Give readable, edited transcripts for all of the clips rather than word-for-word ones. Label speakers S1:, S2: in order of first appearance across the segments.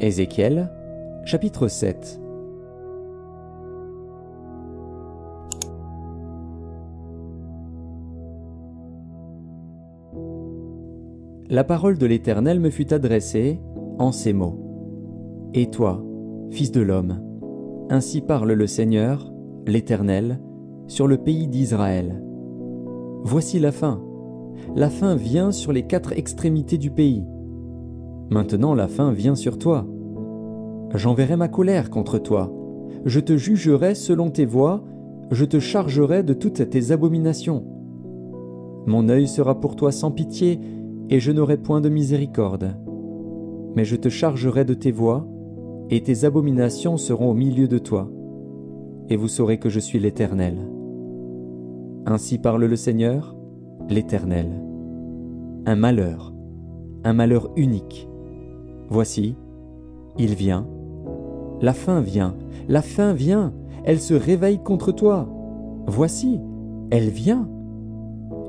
S1: Ézéchiel, chapitre 7. La parole de l'Éternel me fut adressée en ces mots. Et toi, fils de l'homme, ainsi parle le Seigneur, l'Éternel, sur le pays d'Israël. Voici la fin vient sur les 4 extrémités du pays. Maintenant la fin vient sur toi. J'enverrai ma colère contre toi, je te jugerai selon tes voies, je te chargerai de toutes tes abominations. Mon œil sera pour toi sans pitié, et je n'aurai point de miséricorde. Mais je te chargerai de tes voies, et tes abominations seront au milieu de toi. Et vous saurez que je suis l'Éternel. Ainsi parle le Seigneur, l'Éternel. Un malheur unique. Voici, il vient. La fin vient, elle se réveille contre toi. Voici, elle vient.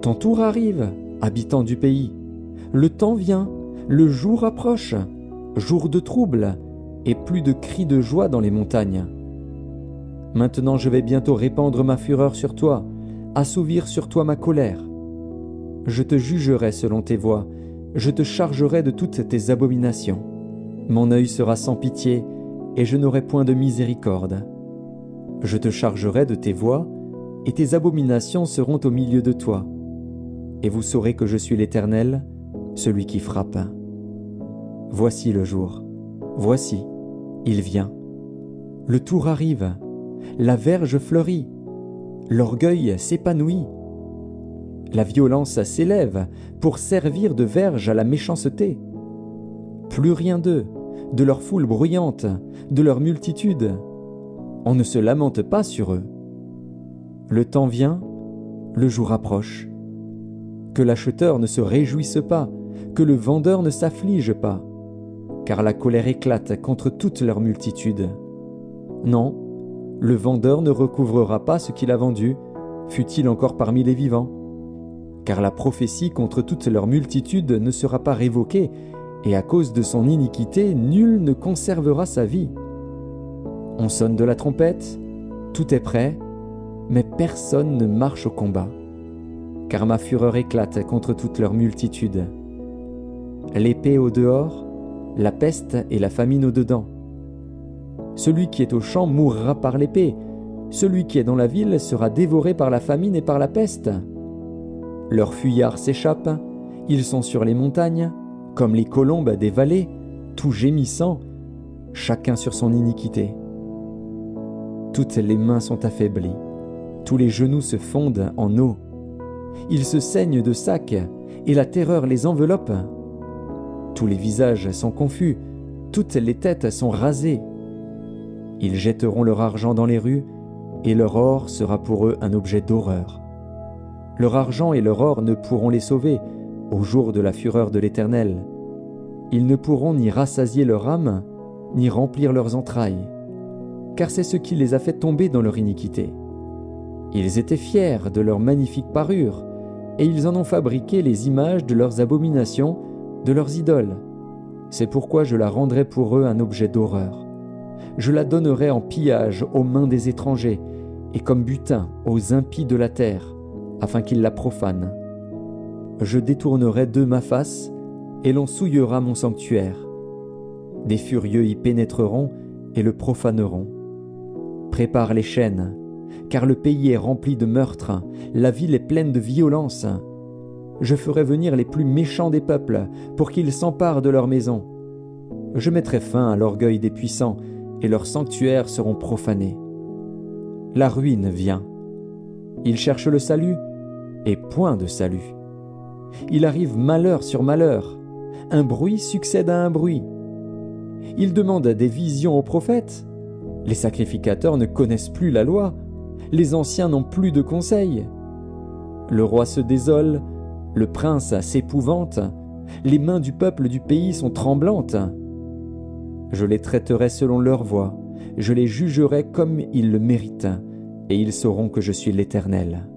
S1: Ton tour arrive, habitant du pays. Le temps vient, le jour approche, jour de trouble, et plus de cris de joie dans les montagnes. Maintenant je vais bientôt répandre ma fureur sur toi, assouvir sur toi ma colère. Je te jugerai selon tes voies, je te chargerai de toutes tes abominations. Mon œil sera sans pitié, et je n'aurai point de miséricorde. Je te chargerai de tes voies, et tes abominations seront au milieu de toi. Et vous saurez que je suis l'Éternel, celui qui frappe. Voici le jour, voici, il vient. Le tour arrive, la verge fleurit, l'orgueil s'épanouit. La violence s'élève pour servir de verge à la méchanceté. Plus rien d'eux, de leur foule bruyante, de leur multitude. On ne se lamente pas sur eux. Le temps vient, le jour approche. Que l'acheteur ne se réjouisse pas, que le vendeur ne s'afflige pas, car la colère éclate contre toute leur multitude. Non, le vendeur ne recouvrera pas ce qu'il a vendu, fût-il encore parmi les vivants. Car la prophétie contre toute leur multitude ne sera pas révoquée, et à cause de son iniquité, nul ne conservera sa vie. On sonne de la trompette, tout est prêt, mais personne ne marche au combat. Car ma fureur éclate contre toute leur multitude. L'épée au dehors, la peste et la famine au dedans. Celui qui est au champ mourra par l'épée, celui qui est dans la ville sera dévoré par la famine et par la peste. Leurs fuyards s'échappent, ils sont sur les montagnes, comme les colombes des vallées, tout gémissant, chacun sur son iniquité. Toutes les mains sont affaiblies, tous les genoux se fondent en eau. Ils se saignent de sacs, et la terreur les enveloppe. Tous les visages sont confus, toutes les têtes sont rasées. Ils jetteront leur argent dans les rues, et leur or sera pour eux un objet d'horreur. Leur argent et leur or ne pourront les sauver au jour de la fureur de l'Éternel. Ils ne pourront ni rassasier leur âme, ni remplir leurs entrailles, car c'est ce qui les a fait tomber dans leur iniquité. Ils étaient fiers de leur magnifique parure, et ils en ont fabriqué les images de leurs abominations, de leurs idoles. C'est pourquoi je la rendrai pour eux un objet d'horreur. Je la donnerai en pillage aux mains des étrangers, et comme butin aux impies de la terre, afin qu'ils la profanent. Je détournerai d'eux ma face, et l'on souillera mon sanctuaire. Des furieux y pénétreront et le profaneront. Prépare les chaînes, car le pays est rempli de meurtres, la ville est pleine de violence. Je ferai venir les plus méchants des peuples, pour qu'ils s'emparent de leurs maisons. Je mettrai fin à l'orgueil des puissants, et leurs sanctuaires seront profanés. La ruine vient. Ils cherchent le salut, et point de salut. Il arrive malheur sur malheur, un bruit succède à un bruit. Ils demandent des visions aux prophètes. Les sacrificateurs ne connaissent plus la loi, les anciens n'ont plus de conseils. Le roi se désole, le prince s'épouvante, les mains du peuple du pays sont tremblantes. Je les traiterai selon leur voie, je les jugerai comme ils le méritent, et ils sauront que je suis l'Éternel.